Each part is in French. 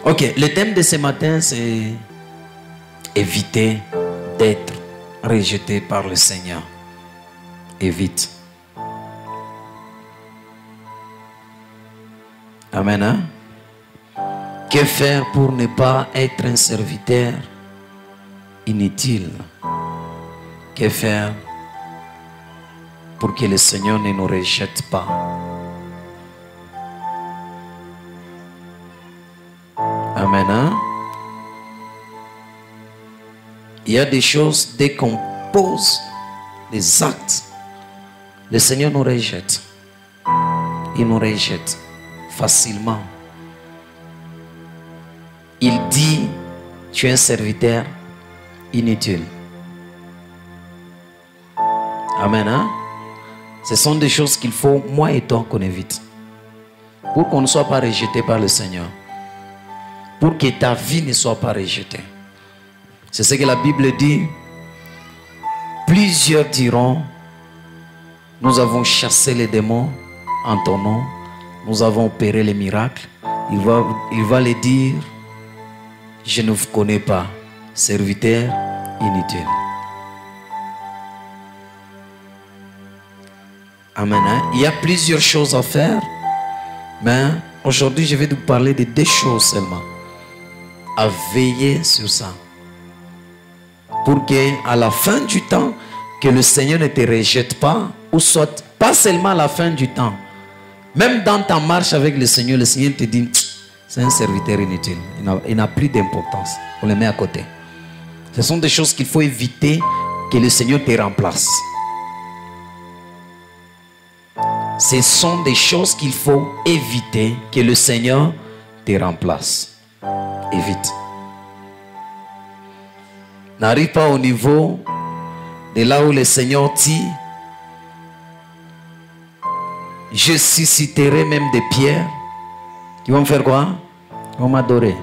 Ok, le thème de ce matin, c'est éviter d'être rejeté par le Seigneur. Évite. Amen. Hein? Que faire pour ne pas être un serviteur inutile? Que faire pour que le Seigneur ne nous rejette pas? Amen. Hein? Il y a des choses, dès qu'on pose des actes, le Seigneur nous rejette. Il nous rejette facilement. Il dit, tu es un serviteur inutile. Amen. Hein? Ce sont des choses qu'il faut, moi et toi, qu'on évite. Pour qu'on ne soit pas rejeté par le Seigneur. Pour que ta vie ne soit pas rejetée. C'est ce que la Bible dit. Plusieurs diront, nous avons chassé les démons en ton nom. Nous avons opéré les miracles. Il va les dire, je ne vous connais pas, serviteur inutile. Amen. Hein? Il y a plusieurs choses à faire. Mais aujourd'hui, je vais vous parler de 2 choses seulement. À veiller sur ça. Pour qu'à la fin du temps, que le Seigneur ne te rejette pas, ou soit pas seulement à la fin du temps, même dans ta marche avec le Seigneur te dit, c'est un serviteur inutile, il n'a plus d'importance, on le met à côté. Ce sont des choses qu'il faut éviter que le Seigneur te remplace. Ce sont des choses qu'il faut éviter que le Seigneur te remplace. Évite. N'arrive pas au niveau de là où le Seigneur dit, je susciterai même des pierres qui vont me faire quoi? Ils vont m'adorer.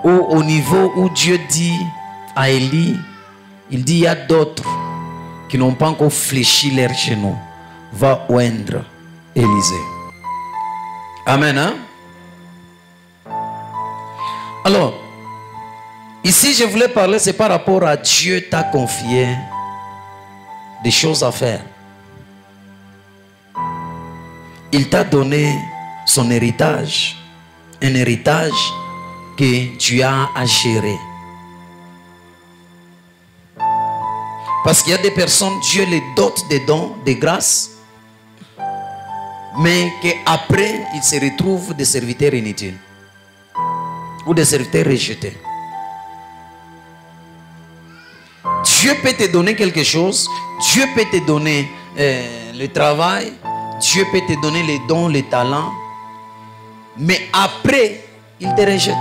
Ou au niveau où Dieu dit à Élie, il dit, il y a d'autres qui n'ont pas encore fléchi leurs genoux. Va oindre Élisée. Amen. Hein? Alors, ici je voulais parler, c'est par rapport à Dieu t'a confié des choses à faire. Il t'a donné son héritage. Un héritage que tu as à gérer. Parce qu'il y a des personnes, Dieu les dote des dons, des grâces, mais qu'après, ils se retrouvent des serviteurs inutiles. Ou des serviteurs rejetés. Dieu peut te donner quelque chose. Dieu peut te donner le travail. Dieu peut te donner les dons, les talents. Mais après, il te rejette.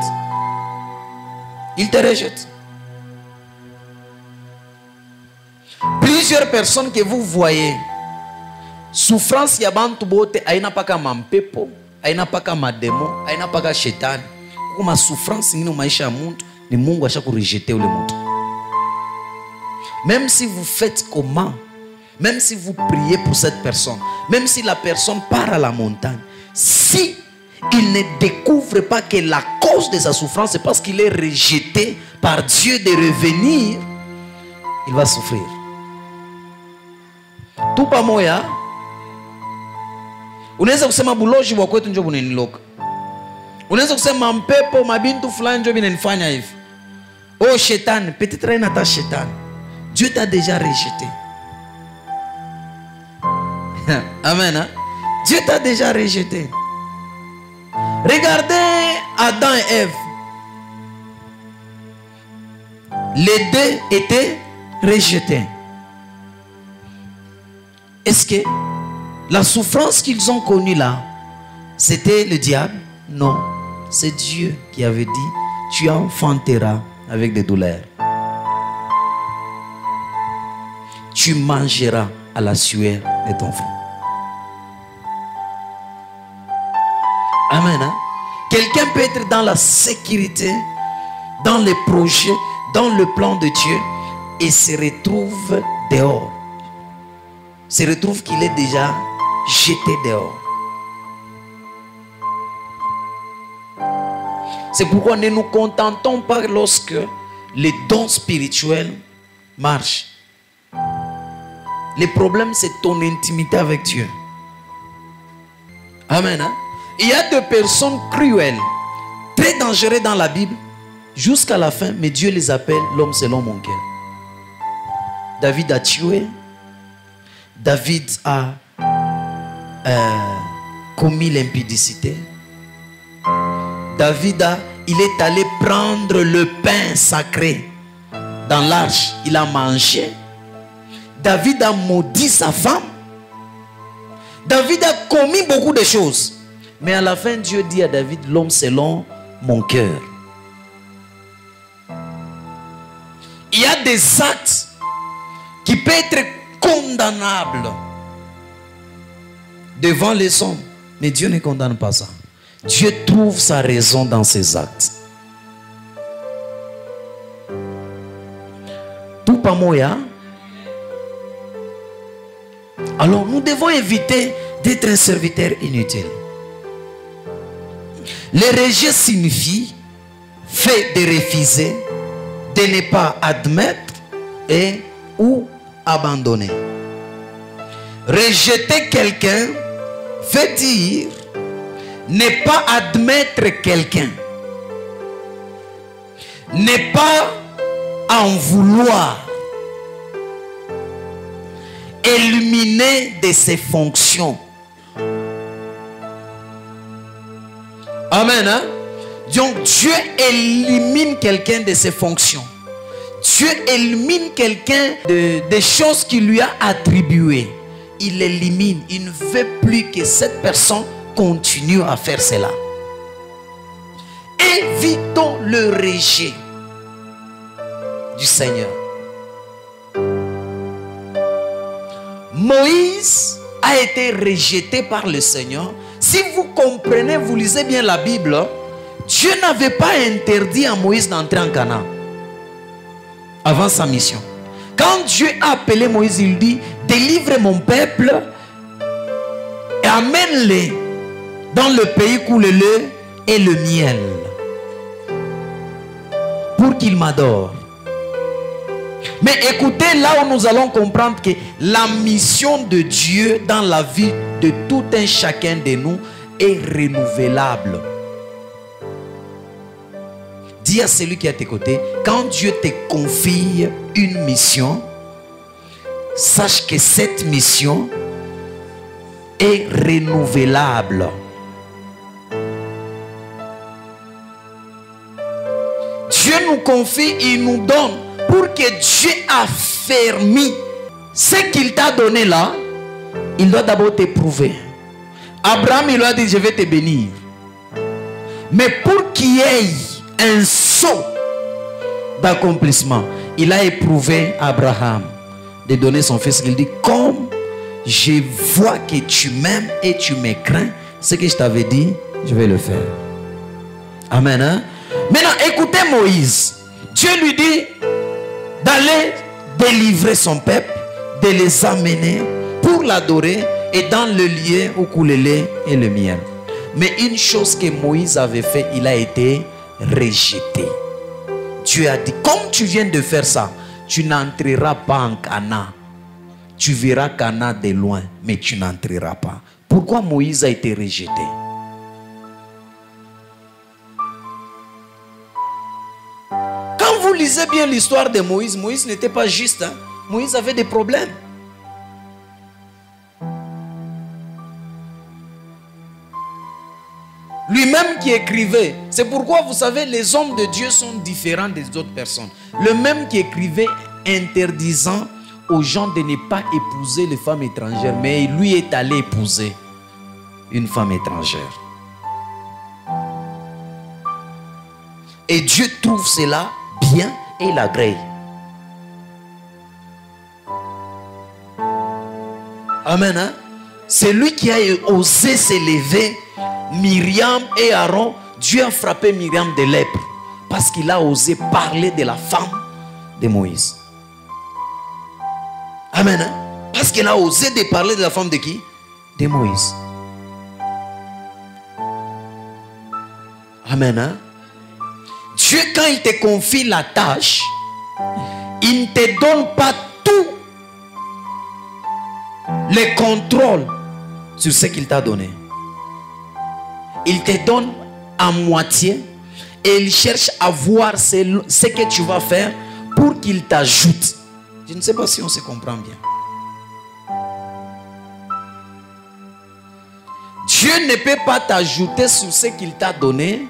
Il te rejette. Plusieurs personnes que vous voyez, souffrance yabantu bote aina paka mampepo, aina paka mademo, aina paka shetani. Kuma souffrance ngine maisha ya mtu ni Mungu ashakurejeter ule mtu. Même si vous faites comment, même si vous priez pour cette personne, même si la personne part à la montagne, si il ne découvre pas que la cause de sa souffrance c'est parce qu'il est rejeté par Dieu de revenir, il va souffrir. Tout pas moya. Unaweza kusema buloji wa kwetu ndio buneniloka. Unaweza kusema mpepo mabintu fulani ndio binanifanya hivi. Oh shetani, peut-être rien n'attend shetani. Dieu t'a déjà rejeté. Amen. Hein? Dieu t'a déjà rejeté. Regardez Adam et Ève. Les deux étaient rejetés. Est-ce que la souffrance qu'ils ont connue là, c'était le diable? Non. C'est Dieu qui avait dit, tu enfanteras avec des douleurs. Tu mangeras à la sueur de ton front. Amen. Hein? Quelqu'un peut être dans la sécurité, dans les projets, dans le plan de Dieu et se retrouve dehors. Se retrouve qu'il est déjà jeté dehors. C'est pourquoi ne nous contentons pas lorsque les dons spirituels marchent. Le problème, c'est ton intimité avec Dieu. Amen. Hein? Il y a des personnes cruelles, très dangereuses dans la Bible, jusqu'à la fin, mais Dieu les appelle l'homme selon mon cœur. David a tué. David a commis l'impudicité. David il est allé prendre le pain sacré dans l'arche. Il a mangé. David a maudit sa femme. David a commis beaucoup de choses. Mais à la fin, Dieu dit à David, l'homme selon mon cœur. Il y a des actes qui peuvent être condamnables devant les hommes. Mais Dieu ne condamne pas ça. Dieu trouve sa raison dans ses actes. Tout pas moya. Alors nous devons éviter d'être un serviteur inutile. Le rejet signifie fait de refuser, de ne pas admettre et ou abandonner. Rejeter quelqu'un veut dire ne pas admettre quelqu'un, ne pas en vouloir, éliminer de ses fonctions. Amen. Hein? Donc Dieu élimine quelqu'un de ses fonctions. Dieu élimine quelqu'un des choses qu'il lui a attribuées. Il élimine. Il ne veut plus que cette personne continue à faire cela. Évitons le rejet du Seigneur. Moïse a été rejeté par le Seigneur. Si vous comprenez, vous lisez bien la Bible, Dieu n'avait pas interdit à Moïse d'entrer en Canaan avant sa mission. Quand Dieu a appelé Moïse, il dit, délivre mon peuple et amène-les dans le pays où le lait et le miel, pour qu'ils m'adorent. Mais écoutez, là où nous allons comprendre que la mission de Dieu dans la vie de tout un chacun de nous est renouvelable. Dis à celui qui est à tes côtés, quand Dieu te confie une mission, sache que cette mission est renouvelable. Dieu nous confie, il nous donne pour que Dieu affermisse ce qu'il t'a donné là. Il doit d'abord t'éprouver. Abraham, il lui a dit, je vais te bénir. Mais pour qu'il y ait un saut d'accomplissement, il a éprouvé Abraham de donner son fils. Il dit, comme je vois que tu m'aimes et tu me crains, ce que je t'avais dit, je vais le faire. Amen. Hein? Maintenant, écoutez Moïse. Dieu lui dit d'aller délivrer son peuple, de les amener pour l'adorer et dans le lieu où coule le lait et le miel. Mais une chose que Moïse avait fait, il a été rejeté. Dieu a dit, comme tu viens de faire ça, tu n'entreras pas en Canaan. Tu verras Canaan de loin, mais tu n'entreras pas. Pourquoi Moïse a été rejeté? Quand vous lisez bien l'histoire de Moïse, Moïse n'était pas juste. Hein? Moïse avait des problèmes. Lui-même qui écrivait. C'est pourquoi vous savez, les hommes de Dieu sont différents des autres personnes. Le même qui écrivait interdisant aux gens de ne pas épouser les femmes étrangères. Mais lui est allé épouser une femme étrangère. Et Dieu trouve cela bien et l'agrée. Amen. Hein? C'est lui qui a osé s'élever. Myriam et Aaron, Dieu a frappé Myriam de lèpre parce qu'il a osé parler de la femme de Moïse. Amen. Hein? Parce qu'il a osé de parler de la femme de qui? De Moïse. Amen. Hein? Dieu, quand il te confie la tâche, il ne te donne pas tout le contrôle sur ce qu'il t'a donné. Il te donne à moitié et il cherche à voir ce que tu vas faire pour qu'il t'ajoute. Je ne sais pas si on se comprend bien. Dieu ne peut pas t'ajouter sur ce qu'il t'a donné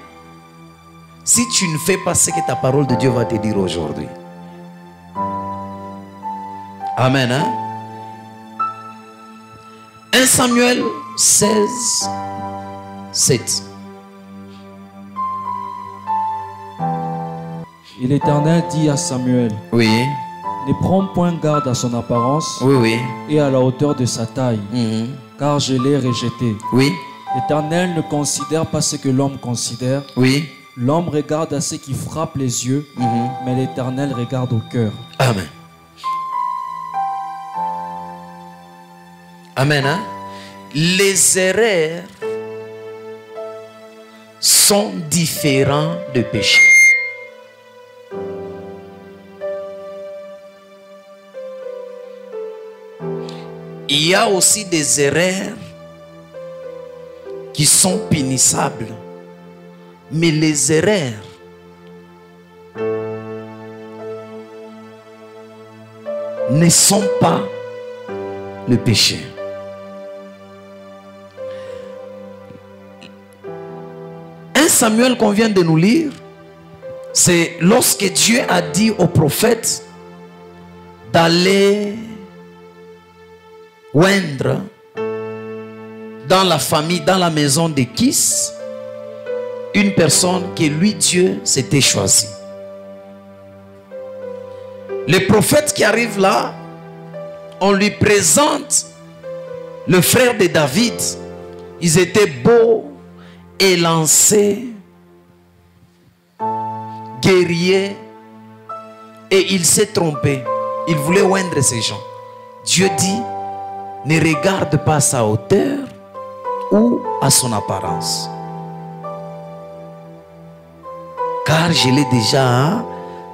si tu ne fais pas ce que ta parole de Dieu va te dire aujourd'hui. Amen. Hein? 1 Samuel 16, 7. Et l'Éternel dit à Samuel, Oui. ne prends point garde à son apparence Oui. et à la hauteur de sa taille, car je l'ai rejeté. Oui. L'Éternel ne considère pas ce que l'homme considère. Oui. L'homme regarde à ce qui frappe les yeux, mais l'Éternel regarde au cœur. Amen. Amen. Hein? Les erreurs sont différents de péché. Il y a aussi des erreurs qui sont punissables. Mais les erreurs ne sont pas le péché. Un Samuel qu'on vient de nous lire, c'est lorsque Dieu a dit au prophète d'aller oindre dans la famille, dans la maison de Kis, une personne que lui, Dieu, s'était choisi. Le prophète qui arrive là, on lui présente le frère de David. Ils étaient beaux, élancés, guerriers, et il s'est trompé. Il voulait oindre ces gens. Dieu dit, ne regarde pas sa hauteur ou à son apparence, car je l'ai déjà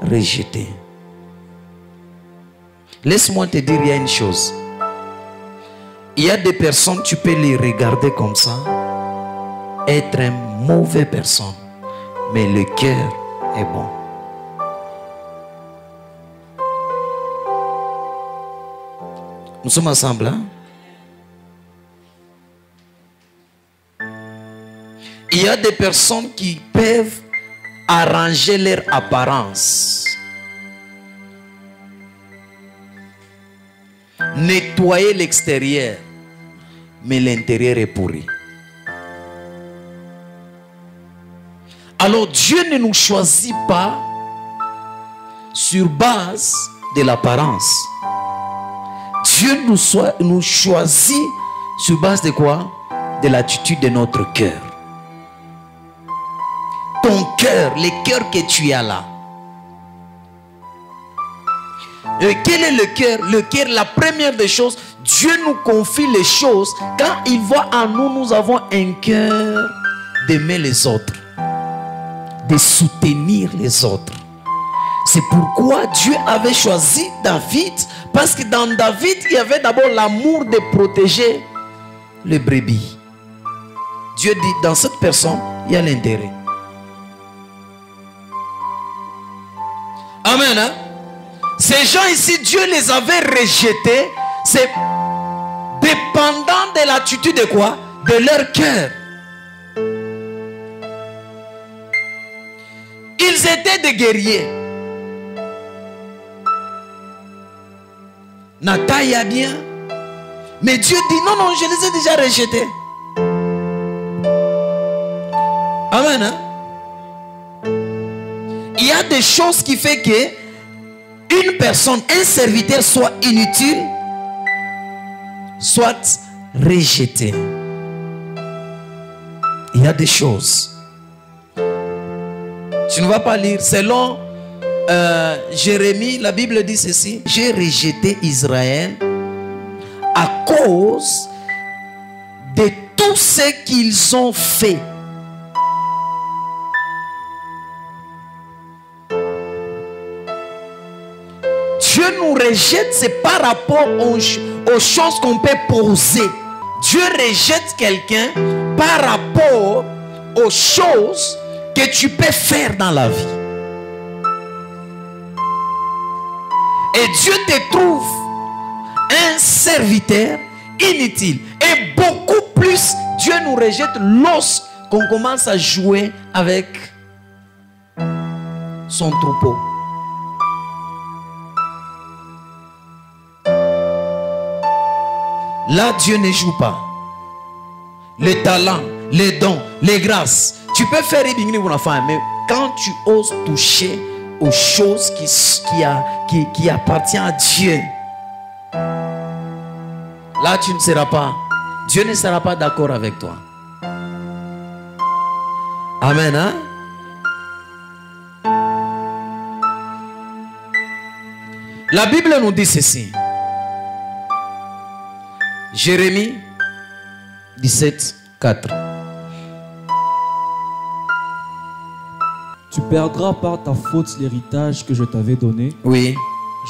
rejeté. Laisse-moi te dire, il y a une chose. Il y a des personnes, tu peux les regarder comme ça, être une mauvaise personne, mais le cœur est bon. Nous sommes ensemble, hein? Il y a des personnes qui peuvent arranger leur apparence, nettoyer l'extérieur, mais l'intérieur est pourri. Alors Dieu ne nous choisit pas sur base de l'apparence. Dieu nous choisit sur base de quoi? De l'attitude de notre cœur. Ton cœur, le cœur que tu as là. Et quel est le cœur? Le cœur, la première des choses, Dieu nous confie les choses. Quand il voit en nous, nous avons un cœur d'aimer les autres, de soutenir les autres. C'est pourquoi Dieu avait choisi David, parce que dans David, il y avait d'abord l'amour de protéger les brebis. Dieu dit, dans cette personne, il y a l'intérêt. Amen. Hein? Ces gens ici, Dieu les avait rejetés. C'est dépendant de l'attitude de quoi? De leur cœur. Ils étaient des guerriers. Nathan a bien. Mais Dieu dit, non, non, je les ai déjà rejetés. Amen. Hein? Il y a des choses qui font que une personne, un serviteur soit inutile, soit rejeté. Il y a des choses. Tu ne vas pas lire. Selon Jérémie, la Bible dit ceci: j'ai rejeté Israël à cause de tout ce qu'ils ont fait. nous rejette, c'est par rapport aux choses qu'on peut poser. Dieu rejette quelqu'un par rapport aux choses que tu peux faire dans la vie. Et Dieu te trouve un serviteur inutile. Et beaucoup plus, Dieu nous rejette lorsqu'on commence à jouer avec son troupeau. Là, Dieu ne joue pas. Les talents, les dons, les grâces. Tu peux faire mais quand tu oses toucher aux choses qui appartiennent à Dieu, là, tu ne seras pas. Dieu ne sera pas d'accord avec toi. Amen, hein? La Bible nous dit ceci. Jérémie 17, 4. Tu perdras par ta faute l'héritage que je t'avais donné. Oui.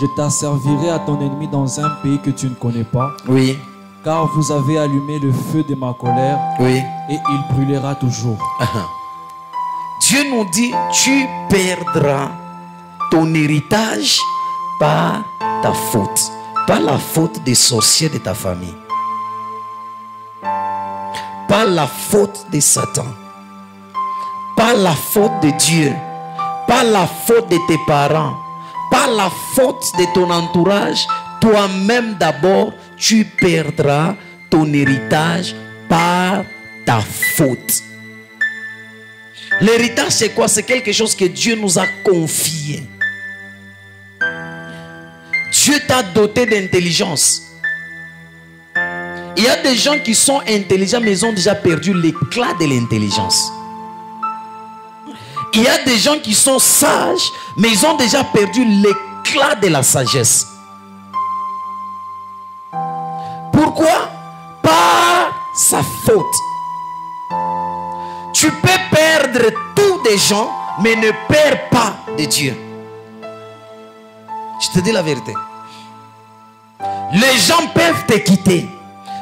Je t'asservirai à ton ennemi dans un pays que tu ne connais pas. Oui. Car vous avez allumé le feu de ma colère. Oui. Et il brûlera toujours. Dieu nous dit, tu perdras ton héritage par ta faute. Pas la faute des sorciers de ta famille. Pas la faute de Satan. Pas la faute de Dieu. Pas la faute de tes parents. Pas la faute de ton entourage. Toi-même d'abord, tu perdras ton héritage par ta faute. L'héritage, c'est quoi? C'est quelque chose que Dieu nous a confié. Dieu t'a doté d'intelligence. Il y a des gens qui sont intelligents, mais ils ont déjà perdu l'éclat de l'intelligence. Il y a des gens qui sont sages, mais ils ont déjà perdu l'éclat de la sagesse. Pourquoi? Par sa faute. Tu peux perdre tous des gens, mais ne perds pas de Dieu. Je te dis la vérité. Les gens peuvent te quitter.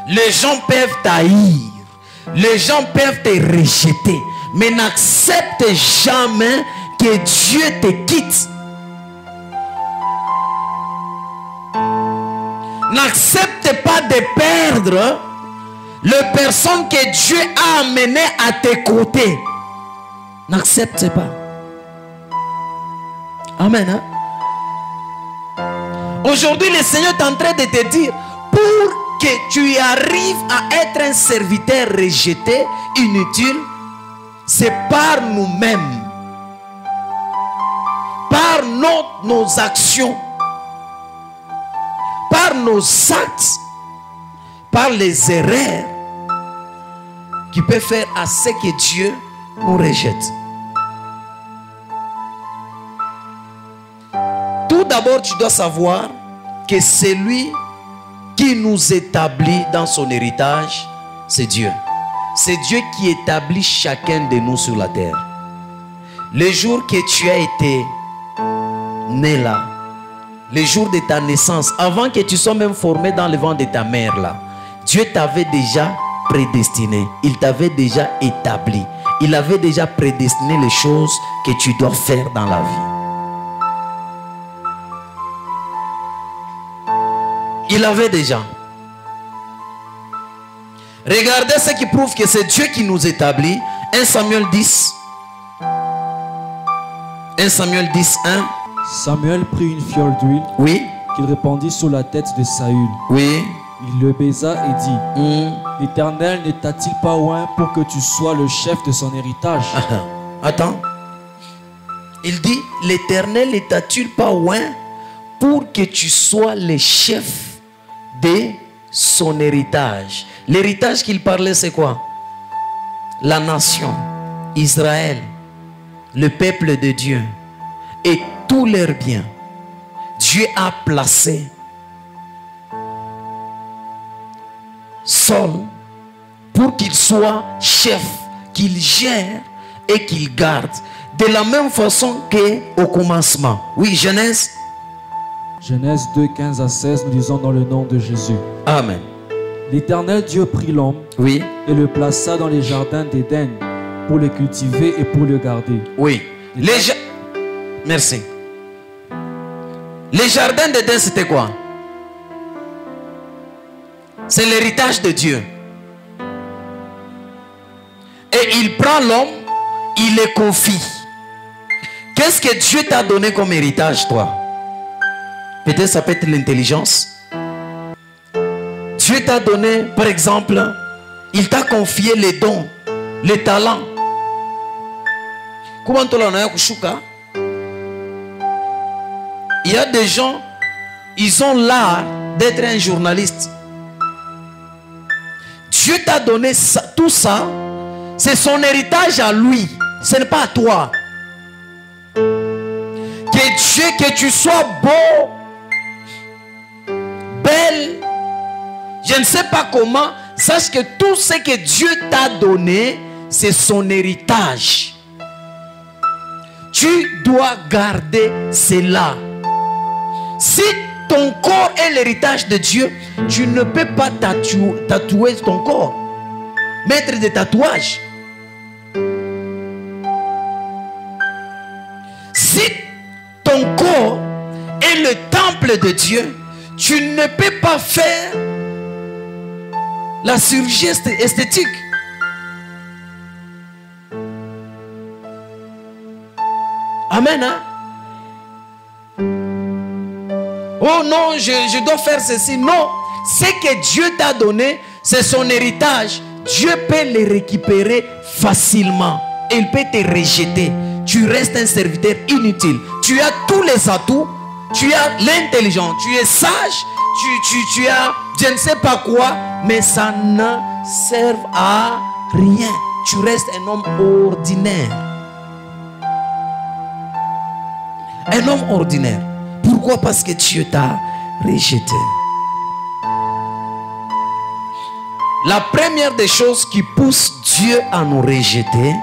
Les gens peuvent t'haïr. Les gens peuvent te rejeter. Mais n'accepte jamais que Dieu te quitte. N'accepte pas de perdre les personnes que Dieu a amenées à tes côtés. N'accepte pas. Amen. Hein? Aujourd'hui, le Seigneur est en train de te dire, pour que tu arrives à être un serviteur rejeté, inutile, c'est par nous-mêmes, par nos actions, par nos actes, par les erreurs qui peuvent faire à ce que Dieu nous rejette. Tout d'abord, tu dois savoir que celui qui nous établit dans son héritage, c'est Dieu. C'est Dieu qui établit chacun de nous sur la terre. Le jour que tu as été né là, le jour de ta naissance, avant que tu sois même formé dans le ventre de ta mère là, Dieu t'avait déjà prédestiné. Il t'avait déjà établi. Il avait déjà prédestiné les choses que tu dois faire dans la vie. Il avait déjà. Regardez ce qui prouve que c'est Dieu qui nous établit. 1 Samuel 10. 1 Samuel 10, 1. Samuel prit une fiole d'huile. Oui. Qu'il répandit sur la tête de Saül. Oui. Il le baisa et dit, l'Éternel ne t'a-t-il pas oint pour que tu sois le chef de son héritage? Attends. Il dit, l'Éternel ne t'a-t-il pas oint pour que tu sois le chef de son héritage? L'héritage qu'il parlait, c'est quoi? La nation, Israël, le peuple de Dieu et tous leurs biens. Dieu a placé Saul pour qu'il soit chef, qu'il gère et qu'il garde. De la même façon qu'au commencement. Oui, Genèse. Genèse 2, 15 à 16, nous lisons dans le nom de Jésus. Amen. L'Éternel Dieu prit l'homme Oui. et le plaça dans les jardins d'Éden pour le cultiver et pour le garder. Oui. Merci. Les jardins d'Éden, c'était quoi? C'est l'héritage de Dieu. Et il prend l'homme, il le confie. Qu'est-ce que Dieu t'a donné comme héritage, toi? Peut-être ça peut être l'intelligence. Dieu t'a donné, par exemple, il t'a confié les dons, les talents. Comment tu l'as kushuka? Il y a des gens, ils ont l'art d'être un journaliste. Dieu t'a donné ça, tout ça, c'est son héritage à lui. Ce n'est pas à toi. Que Dieu, que tu sois beau, belle, je ne sais pas comment, sache que tout ce que Dieu t'a donné, c'est son héritage. Tu dois garder cela. Si ton corps est l'héritage de Dieu, tu ne peux pas tatouer ton corps, mettre des tatouages. Si ton corps est le temple de Dieu, tu ne peux pas faire la chirurgie esthétique. Amen. Hein? Oh non, je dois faire ceci. Non, ce que Dieu t'a donné, c'est son héritage. Dieu peut le récupérer facilement. Et il peut te rejeter. Tu restes un serviteur inutile. Tu as tous les atouts. Tu as l'intelligence. Tu es sage. Tu as je ne sais pas quoi. Mais ça ne sert à rien. Tu restes un homme ordinaire. Un homme ordinaire. Pourquoi? Parce que Dieu t'a rejeté. La première des choses qui pousse Dieu à nous rejeter,